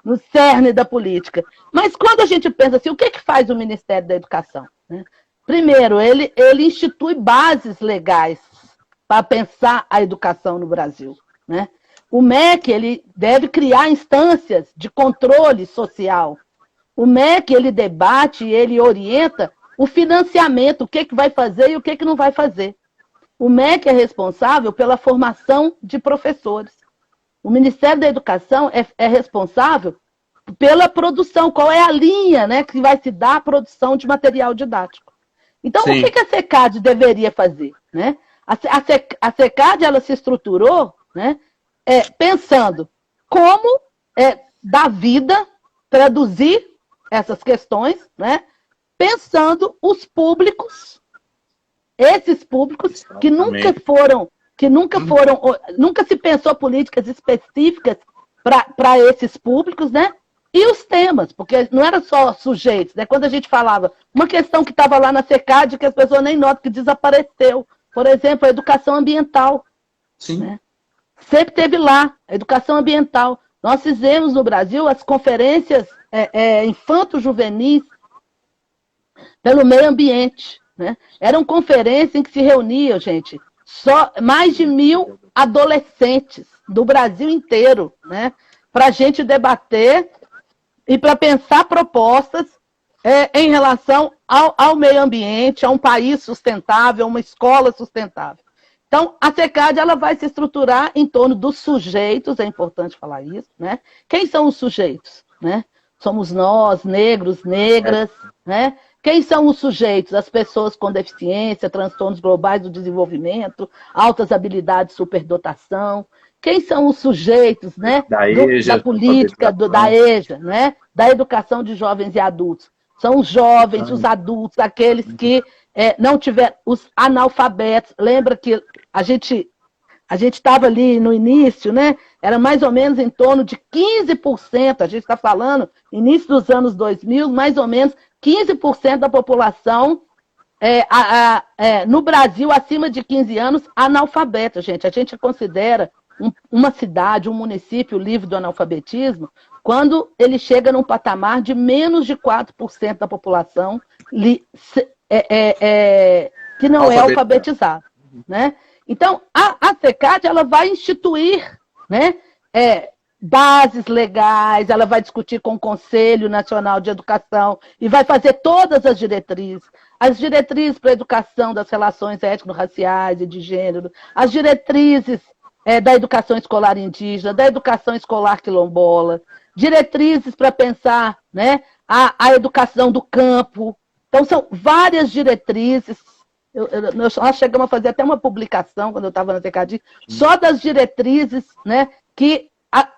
no cerne da política. Mas quando a gente pensa assim, o que faz o Ministério da Educação? Né? Primeiro, ele institui bases legais para pensar a educação no Brasil, né? O MEC, ele deve criar instâncias de controle social. O MEC, ele debate e ele orienta o financiamento, o que vai fazer e o que não vai fazer. O MEC é responsável pela formação de professores. O Ministério da Educação é responsável pela produção, qual é a linha, né, que vai se dar à produção de material didático. Então, Sim. O que a SECAD deveria fazer? Né? A SECAD, ela se estruturou, né, pensando como dar vida, traduzir essas questões, né, pensando os públicos, esses públicos que nunca se pensou políticas específicas para esses públicos, né? E os temas, porque não era só sujeitos, né? Quando a gente falava, uma questão que estava lá na SECAD, que as pessoas nem notam que desapareceu, por exemplo, a educação ambiental. Sim. Né? Sempre teve lá, a educação ambiental. Nós fizemos no Brasil as conferências infanto-juvenis pelo meio ambiente. né? Eram conferências em que se reuniam, gente, só mais de 1.000 adolescentes do Brasil inteiro, né? Para a gente debater e para pensar propostas em relação ao meio ambiente, a um país sustentável, a uma escola sustentável. Então, a CECAD ela vai se estruturar em torno dos sujeitos, é importante falar isso, né? Quem são os sujeitos, né? Somos nós, negros, negras, né? Quem são os sujeitos? As pessoas com deficiência, transtornos globais do desenvolvimento, altas habilidades, superdotação. Quem são os sujeitos, né? Da política, da EJA, né? Da educação de jovens e adultos. São os jovens, os adultos, aqueles que não tiveram, os analfabetos. Lembra que a gente estava ali no início, né? Era mais ou menos em torno de 15%, a gente está falando, início dos anos 2000, mais ou menos 15% da população no Brasil, acima de 15 anos, analfabeta, gente. A gente considera uma cidade, um município livre do analfabetismo, quando ele chega num patamar de menos de 4% da população que não é alfabetizada, né? Então, a CECAD ela vai instituir, né, bases legais, ela vai discutir com o Conselho Nacional de Educação e vai fazer todas as diretrizes para a educação das relações étnico-raciais e de gênero, as diretrizes da educação escolar indígena, da educação escolar quilombola, diretrizes para pensar, né, a educação do campo. Então, são várias diretrizes. Nós chegamos a fazer até uma publicação, quando eu estava na CECAD, só das diretrizes, né, que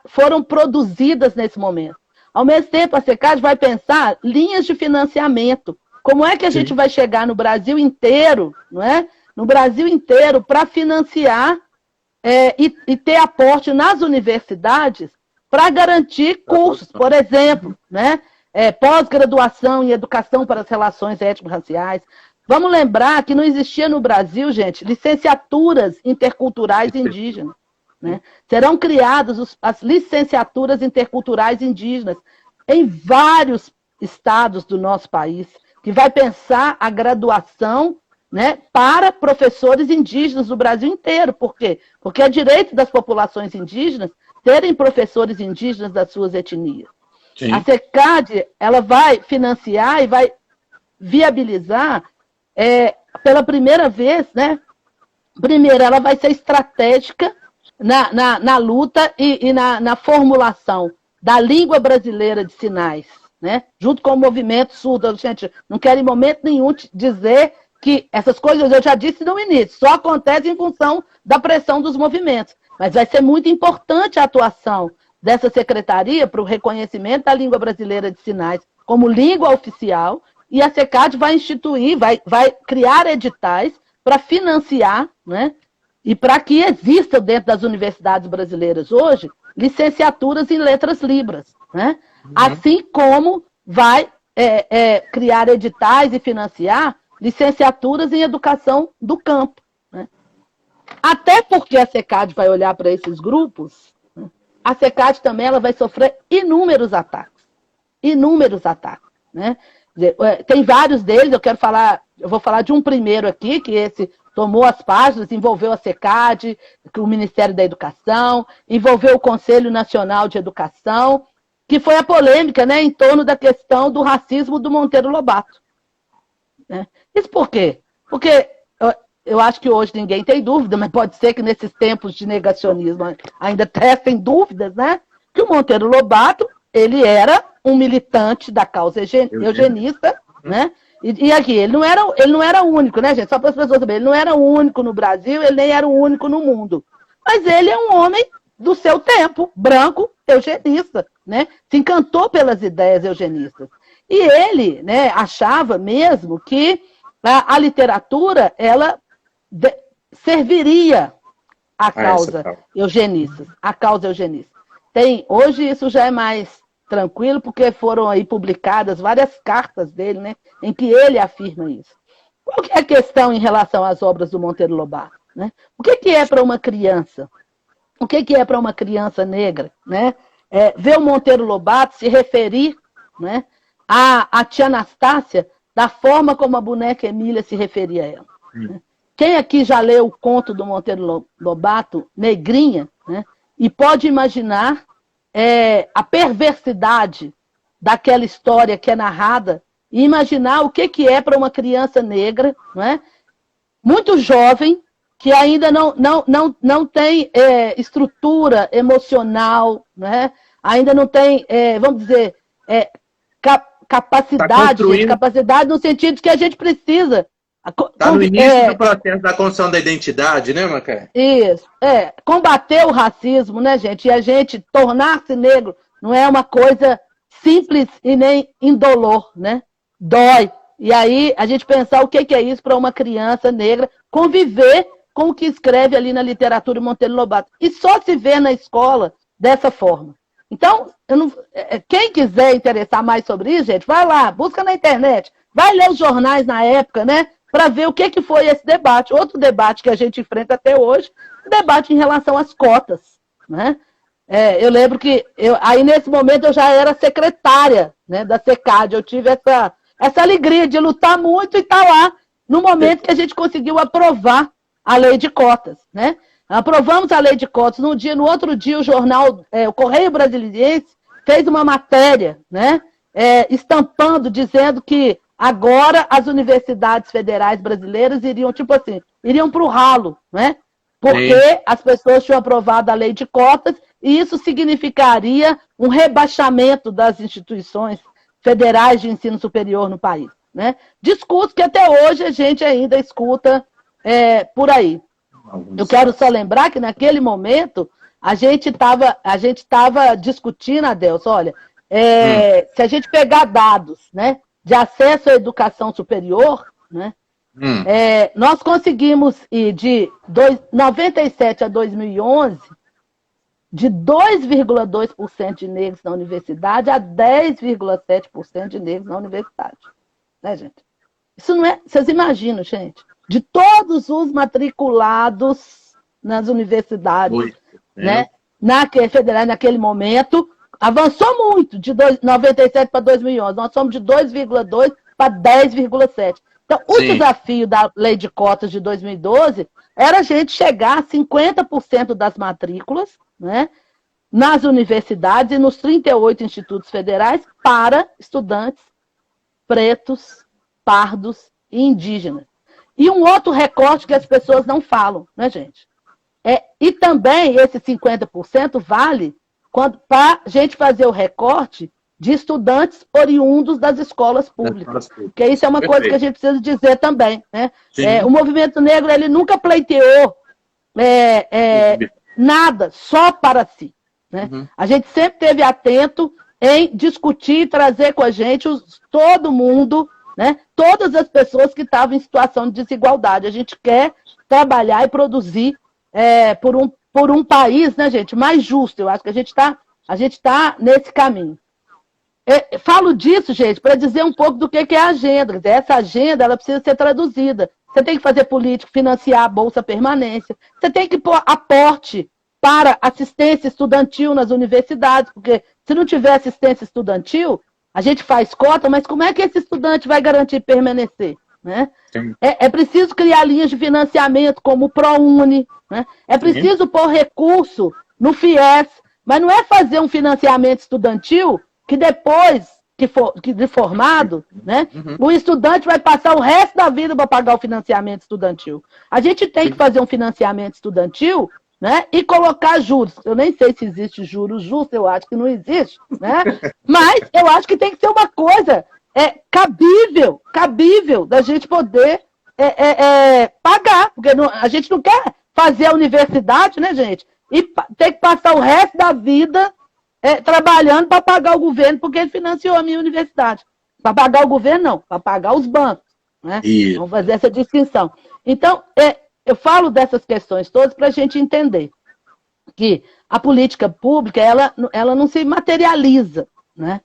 foram produzidas nesse momento. Ao mesmo tempo, a CECAD vai pensar linhas de financiamento. Como é que a gente vai chegar no Brasil inteiro, não é? No Brasil inteiro, para financiar e ter aporte nas universidades para garantir cursos, por exemplo, né? Pós-graduação em educação para as relações étnico-raciais. Vamos lembrar que não existia no Brasil, gente, licenciaturas interculturais indígenas, né? Serão criadas as licenciaturas interculturais indígenas em vários estados do nosso país, que vai pensar a graduação, né, para professores indígenas do Brasil inteiro. Por quê? Porque é direito das populações indígenas terem professores indígenas das suas etnias. Sim. A CECAD ela vai financiar e vai viabilizar pela primeira vez, né? Primeiro, ela vai ser estratégica na luta e na formulação da língua brasileira de sinais, né? Junto com o movimento surdo. Gente, não quero em momento nenhum dizer que essas coisas, eu já disse no início, só acontecem em função da pressão dos movimentos. Mas vai ser muito importante a atuação dessa secretaria para o reconhecimento da língua brasileira de sinais como língua oficial, e a CECAD vai instituir, vai criar editais para financiar, né, e para que exista dentro das universidades brasileiras hoje licenciaturas em letras libras, né? Assim como vai criar editais e financiar licenciaturas em educação do campo, né? Até porque a CECAD vai olhar para esses grupos, né? A CECAD também ela vai sofrer inúmeros ataques, né? Tem vários deles, eu vou falar de um primeiro aqui, que esse tomou as páginas, envolveu a CECAD, o Ministério da Educação, envolveu o Conselho Nacional de Educação, que foi a polêmica, né, em torno da questão do racismo do Monteiro Lobato, né? Isso por quê? Porque eu acho que hoje ninguém tem dúvida, mas pode ser que nesses tempos de negacionismo ainda testem dúvidas, né? Que o Monteiro Lobato, ele era um militante da causa eugenista, né? E aqui, ele não era o único, né, gente? Só para as pessoas saberem, ele não era o único no Brasil, ele nem era o único no mundo. Mas ele é um homem do seu tempo, branco, eugenista, né? Se encantou pelas ideias eugenistas. E ele, né, achava mesmo que a literatura, ela serviria à causa eugenista. Hoje isso já é mais tranquilo, porque foram aí publicadas várias cartas dele, né, em que ele afirma isso. Qual que é a questão em relação às obras do Monteiro Lobato, né? O que é para uma criança? O que é para uma criança negra, né? Ver o Monteiro Lobato se referir, né, a tia Anastácia da forma como a boneca Emília se referia a ela. Quem aqui já leu o conto do Monteiro Lobato, Negrinha, né? E pode imaginar a perversidade daquela história que é narrada e imaginar o que é para uma criança negra, não é? Muito jovem, que ainda não tem estrutura emocional, né? Ainda não tem, vamos dizer, capacidade, gente, capacidade no sentido que a gente precisa. Está no início do processo da construção da identidade, né, Macaé? Isso, combater o racismo, né, gente? E a gente tornar-se negro não é uma coisa simples e nem indolor, né? Dói. E aí a gente pensar o que é isso para uma criança negra conviver com o que escreve ali na literatura Monteiro Lobato. E só se vê na escola dessa forma. Então, quem quiser interessar mais sobre isso, gente, vai lá, busca na internet, vai ler os jornais na época, né? Para ver o que foi esse debate. Outro debate que a gente enfrenta até hoje, o debate em relação às cotas, né? Eu lembro que, aí nesse momento eu já era secretária, né, da SECAD, eu tive essa alegria de lutar muito e estar lá no momento que a gente conseguiu aprovar a lei de cotas, né? Aprovamos a lei de cotas, no outro dia o jornal, o Correio Brasiliense, fez uma matéria, né, estampando, dizendo que agora as universidades federais brasileiras iriam, tipo assim, iriam para o ralo, né? Porque as pessoas tinham aprovado a lei de cotas e isso significaria um rebaixamento das instituições federais de ensino superior no país, né? Discurso que até hoje a gente ainda escuta por aí. Eu quero só lembrar que naquele momento a gente estava discutindo, Adelson, olha, se a gente pegar dados, né, de acesso à educação superior, né, nós conseguimos ir de 97 a 2011 de 2,2% de negros na universidade a 10,7% de negros na universidade. Né, gente? Isso não é... Vocês imaginam, gente? De todos os matriculados nas universidades, né, federais naquele momento, avançou muito, de 97 para 2011. Nós somos de 2,2 para 10,7. Então, o desafio da lei de cotas de 2012 era a gente chegar a 50% das matrículas, né, nas universidades e nos 38 institutos federais para estudantes pretos, pardos e indígenas. E um outro recorte que as pessoas não falam, né, gente? E também esse 50% vale para a gente fazer o recorte de estudantes oriundos das escolas públicas. Porque isso é uma coisa que a gente precisa dizer também. Né? O movimento negro ele nunca pleiteou nada só para si. Né? A gente sempre esteve atento em discutir e trazer com a gente todo mundo, né? Todas as pessoas que estavam em situação de desigualdade. A gente quer trabalhar e produzir por um país, né, gente, mais justo. Eu acho que a gente tá nesse caminho. Falo disso, gente, para dizer um pouco do que é a agenda. Essa agenda ela precisa ser traduzida. Você tem que fazer política, financiar a Bolsa Permanência. Você tem que pôr aporte para assistência estudantil nas universidades, porque se não tiver assistência estudantil, a gente faz cota, mas como é que esse estudante vai garantir permanecer? Né? É preciso criar linhas de financiamento como o ProUni, né? É preciso pôr recurso no FIES, mas não é fazer um financiamento estudantil que depois que de formado, né, o estudante vai passar o resto da vida para pagar o financiamento estudantil. A gente tem que fazer um financiamento estudantil, né, e colocar juros. Eu nem sei se existe juros justos, eu acho que não existe, né? Mas eu acho que tem que ser uma coisa cabível da gente poder pagar, porque a gente não quer fazer a universidade, né, gente? E ter que passar o resto da vida trabalhando para pagar o governo, porque ele financiou a minha universidade. Para pagar o governo, não, para pagar os bancos. Né? Vamos fazer essa distinção. Então, eu falo dessas questões todas para a gente entender que a política pública, ela não se materializa. Né?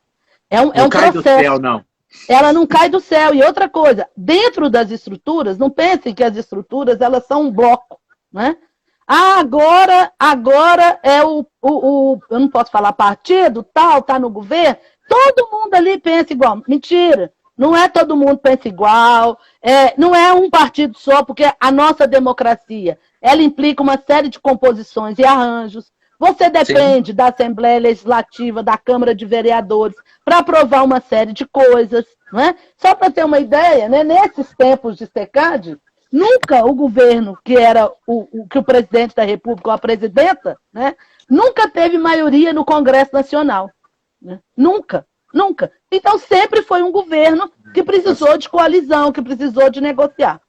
Não cai do céu, não. Ela não cai do céu. E outra coisa, dentro das estruturas, não pensem que as estruturas elas são um bloco. Né? Agora eu não posso falar partido, tal, tá no governo, todo mundo ali pensa igual. Mentira. Não é todo mundo pensa igual, não é um partido só, porque a nossa democracia, ela implica uma série de composições e arranjos. Você depende Sim. da Assembleia Legislativa, da Câmara de Vereadores, para aprovar uma série de coisas. Né? Só para ter uma ideia, né, nesses tempos de secade, nunca o governo, que era que o presidente da República ou a presidenta, né, nunca teve maioria no Congresso Nacional. Né? Nunca. Nunca. Então, sempre foi um governo que precisou de coalizão, que precisou de negociar.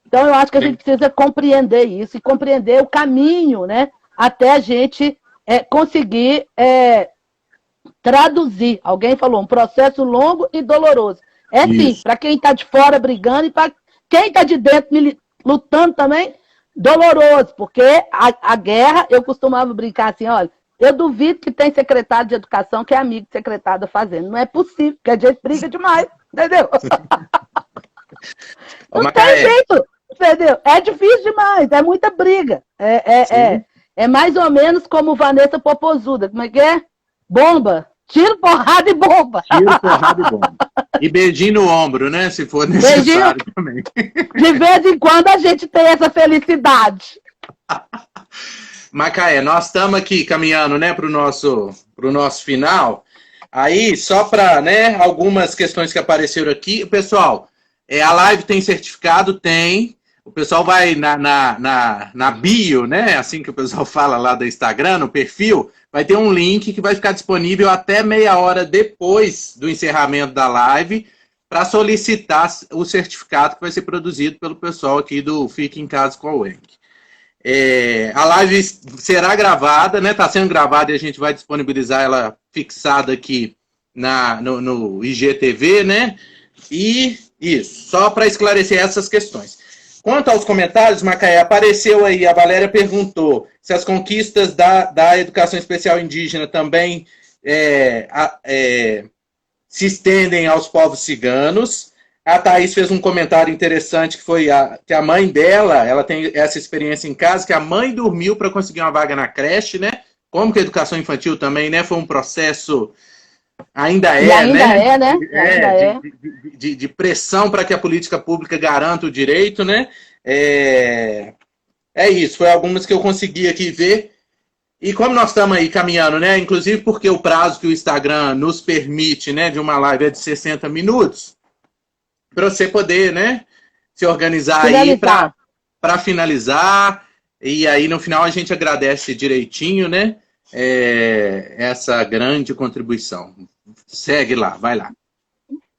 Então, eu acho que a gente precisa compreender isso e compreender o caminho, né, até a gente conseguir traduzir. Alguém falou, um processo longo e doloroso. Sim, para quem está de fora brigando e para quem está de dentro lutando também, doloroso, porque a guerra, eu costumava brincar assim, olha, eu duvido que tem secretário de educação que é amigo de secretária fazendo. Não é possível, porque a gente briga demais, entendeu? Não tem jeito, entendeu? É difícil demais, é muita briga. É mais ou menos como Vanessa Popozuda. Como é que é? Bomba. Tiro, porrada e bomba. Tiro, porrada e bomba. E beijinho no ombro, né? Se for necessário também. De vez em quando a gente tem essa felicidade. Macaé, nós estamos aqui caminhando, né, para o nosso final. Aí, só para, né, algumas questões que apareceram aqui. Pessoal, a live tem certificado? Tem. O pessoal vai na bio, né, assim que o pessoal fala lá do Instagram, no perfil, vai ter um link que vai ficar disponível até meia hora depois do encerramento da live para solicitar o certificado que vai ser produzido pelo pessoal aqui do Fique em Casa com a UENG. A live será gravada, né? Está sendo gravada e a gente vai disponibilizar ela fixada aqui no IGTV, né? E isso, só para esclarecer essas questões. Quanto aos comentários, Macaé, apareceu aí, a Valéria perguntou se as conquistas da educação especial indígena também se estendem aos povos ciganos. A Thaís fez um comentário interessante, que foi que a mãe dela, ela tem essa experiência em casa, que a mãe dormiu para conseguir uma vaga na creche, né? Como que a educação infantil também, né? Foi um processo, ainda né? De pressão para que a política pública garanta o direito, né? Isso, foi algumas que eu consegui aqui ver. E como nós estamos aí caminhando, né? Inclusive porque o prazo que o Instagram nos permite, né, de uma live é de 60 minutos, para você poder, né, se organizar aí para finalizar. E aí, no final, a gente agradece direitinho, né, essa grande contribuição. Segue lá, vai lá.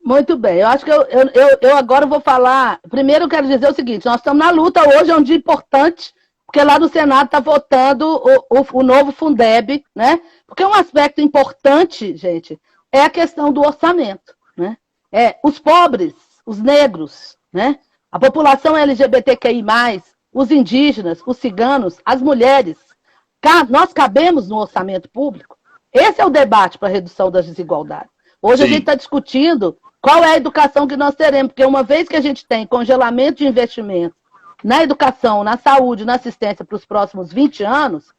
Muito bem. Eu acho que eu agora vou falar... Primeiro, eu quero dizer o seguinte, nós estamos na luta hoje, é um dia importante, porque lá no Senado está votando o novo Fundeb, né? Porque um aspecto importante, gente, é a questão do orçamento, né? Os pobres, os negros, né? A população LGBTQI+, os indígenas, os ciganos, as mulheres. Nós cabemos no orçamento público? Esse é o debate para a redução das desigualdades. Hoje Sim. A gente está discutindo qual é a educação que nós teremos, porque uma vez que a gente tem congelamento de investimentos na educação, na saúde, na assistência para os próximos 20 anos,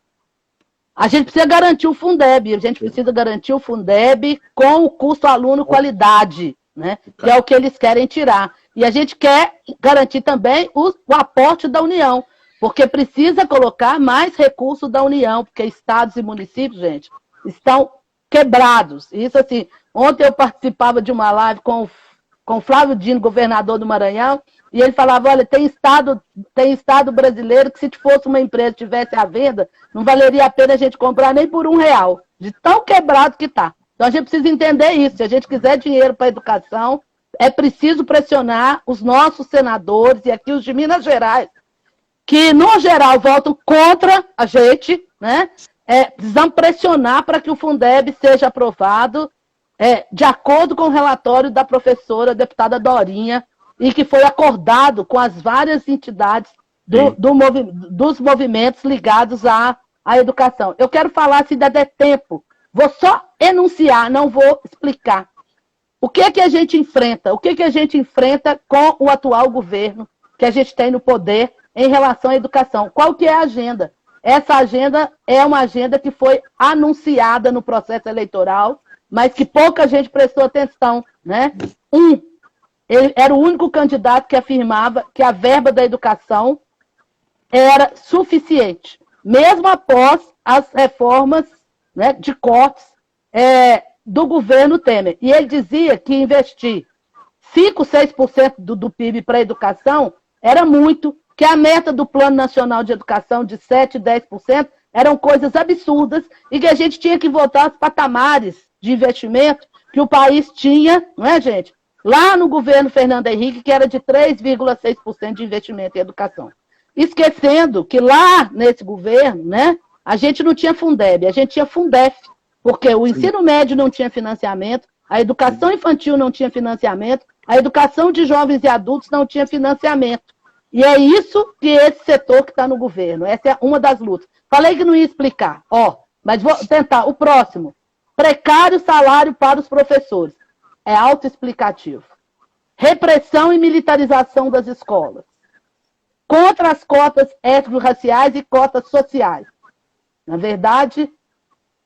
a gente precisa garantir o Fundeb, a gente precisa garantir o Fundeb com o custo aluno qualidade, né? Que é o que eles querem tirar. E a gente quer garantir também o aporte da União, porque precisa colocar mais recursos da União, porque estados e municípios, gente, estão quebrados. Isso assim, ontem eu participava de uma live com o Flávio Dino, governador do Maranhão, e ele falava, olha, tem estado brasileiro que se fosse uma empresa tivesse à venda, não valeria a pena a gente comprar nem por R$1, de tão quebrado que está. Então a gente precisa entender isso, se a gente quiser dinheiro para a educação, é preciso pressionar os nossos senadores, e aqui os de Minas Gerais, que no geral votam contra a gente, né? Precisamos pressionar para que o Fundeb seja aprovado de acordo com o relatório da professora deputada Dorinha, e que foi acordado com as várias entidades dos movimentos ligados à educação. Eu quero falar, se der tempo, vou só enunciar, não vou explicar. O que é que a gente enfrenta? O que é que a gente enfrenta com o atual governo que a gente tem no poder em relação à educação? Qual que é a agenda? Essa agenda é uma agenda que foi anunciada no processo eleitoral, mas que pouca gente prestou atenção, né? ele era o único candidato que afirmava que a verba da educação era suficiente, mesmo após as reformas, né, de cortes do governo Temer. E ele dizia que investir 5%, 6% do PIB para a educação era muito, que a meta do Plano Nacional de Educação de 7%, 10% eram coisas absurdas e que a gente tinha que voltar aos patamares de investimento que o país tinha, não é, gente? Lá no governo Fernando Henrique, que era de 3,6% de investimento em educação. Esquecendo que lá nesse governo, né, a gente não tinha Fundeb, a gente tinha Fundef, porque o ensino médio não tinha financiamento, a educação infantil não tinha financiamento, a educação de jovens e adultos não tinha financiamento. E é isso que esse setor que está no governo, essa é uma das lutas. Falei que não ia explicar, mas vou tentar. O próximo, precário salário para os professores. É autoexplicativo. Repressão e militarização das escolas. Contra as cotas étnico-raciais e cotas sociais. Na verdade,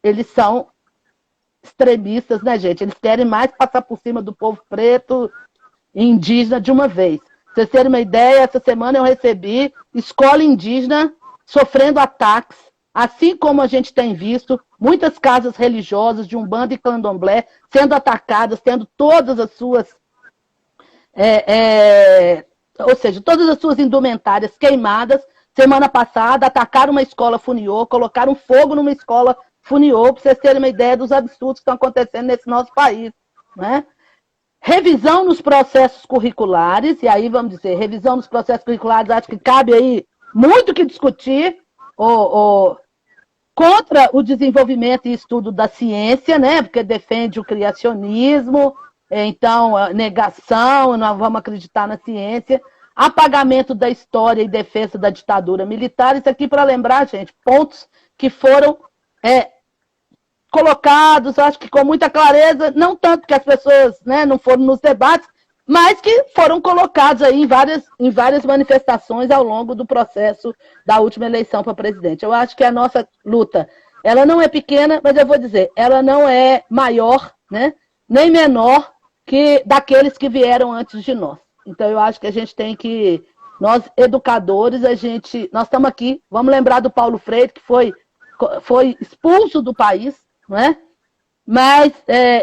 eles são extremistas, né, gente? Eles querem mais passar por cima do povo preto e indígena de uma vez. Pra vocês terem uma ideia, essa semana eu recebi escola indígena sofrendo ataques, assim como a gente tem visto muitas casas religiosas de Umbanda e Candomblé sendo atacadas, tendo todas as suas, ou seja, todas as suas indumentárias queimadas. Semana passada atacaram uma escola Funiô, colocaram fogo numa escola Funiô, para vocês terem uma ideia dos absurdos que estão acontecendo nesse nosso país, né? Revisão nos processos curriculares, e aí vamos dizer, revisão nos processos curriculares, acho que cabe aí muito que discutir, contra o desenvolvimento e estudo da ciência, né? Porque defende o criacionismo, então, negação, nós vamos acreditar na ciência, apagamento da história e defesa da ditadura militar. Isso aqui para lembrar, gente, pontos que foram colocados, acho que com muita clareza, não tanto que as pessoas, né, não foram nos debates, mas que foram colocados aí em várias manifestações ao longo do processo da última eleição para presidente. Eu acho que a nossa luta, ela não é pequena, mas eu vou dizer, ela não é maior, né, nem menor que daqueles que vieram antes de nós. Então eu acho que a gente tem que, nós educadores, nós estamos aqui, vamos lembrar do Paulo Freire, que foi expulso do país, não é? Mas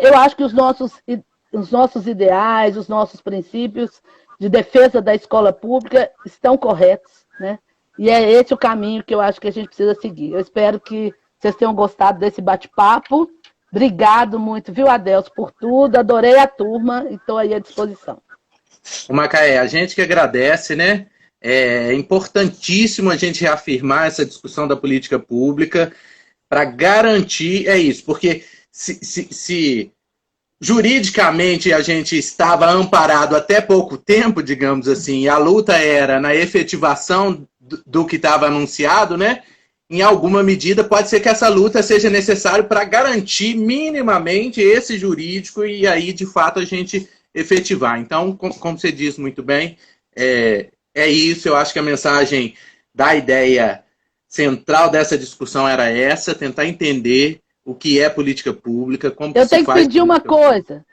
eu acho que os nossos ideais, os nossos princípios de defesa da escola pública estão corretos, né? E é esse o caminho que eu acho que a gente precisa seguir. Eu espero que vocês tenham gostado desse bate-papo. Obrigado muito, viu, Adelso, por tudo. Adorei a turma e estou aí à disposição. O Macaé, a gente que agradece, né? É importantíssimo a gente reafirmar essa discussão da política pública para garantir, isso, porque se juridicamente a gente estava amparado até pouco tempo, digamos assim, e a luta era na efetivação do que estava anunciado, né? Em alguma medida pode ser que essa luta seja necessária para garantir minimamente esse jurídico e aí, de fato, a gente efetivar. Então, como você diz muito bem, é isso. Eu acho que a mensagem da ideia central dessa discussão era essa, tentar entender o que é política pública, como eu tenho que pedir uma coisa.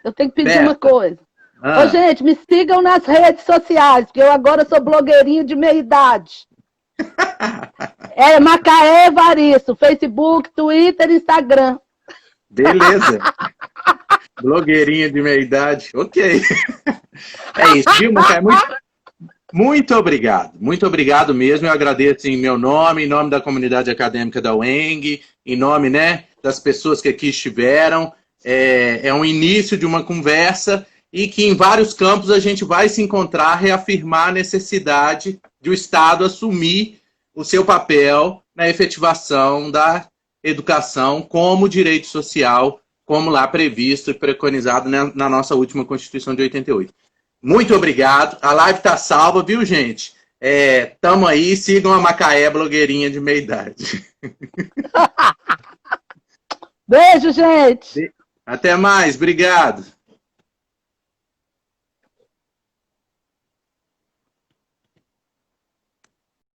Ô, gente, me sigam nas redes sociais, porque eu agora sou blogueirinho de meia idade. Macaé Evaristo, Facebook, Twitter, Instagram. Beleza. Blogueirinha de meia idade. Ok. É isso, viu, Macaé? Muito obrigado. Muito obrigado mesmo. Eu agradeço em meu nome, em nome da comunidade acadêmica da UENG, em nome, né, das pessoas que aqui estiveram. É um início de uma conversa e que em vários campos a gente vai se encontrar, reafirmar a necessidade de o Estado assumir o seu papel na efetivação da educação como direito social, como lá previsto e preconizado na nossa última Constituição de 88. Muito obrigado. A live está salva, viu, gente? Tamo aí, sigam a Macaé, blogueirinha de meia idade. Beijo, gente! Até mais, obrigado.